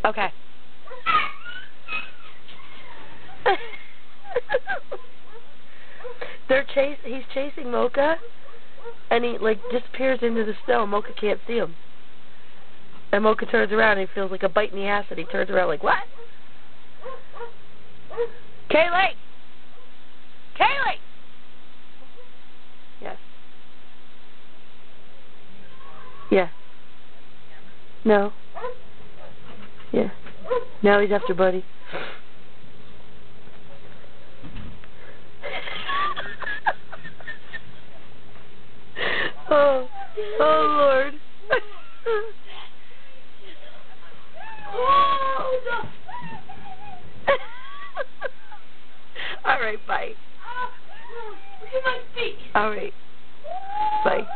Okay. He's chasing Mocha, and he like disappears into the snow. Mocha can't see him, and Mocha turns around and he feels like a bite in the ass, and he turns around like, what? Kaylee! Kaylee! Yes. Yeah. No. Yeah. Now he's after Buddy. Oh Lord. All right, bye. All right, bye.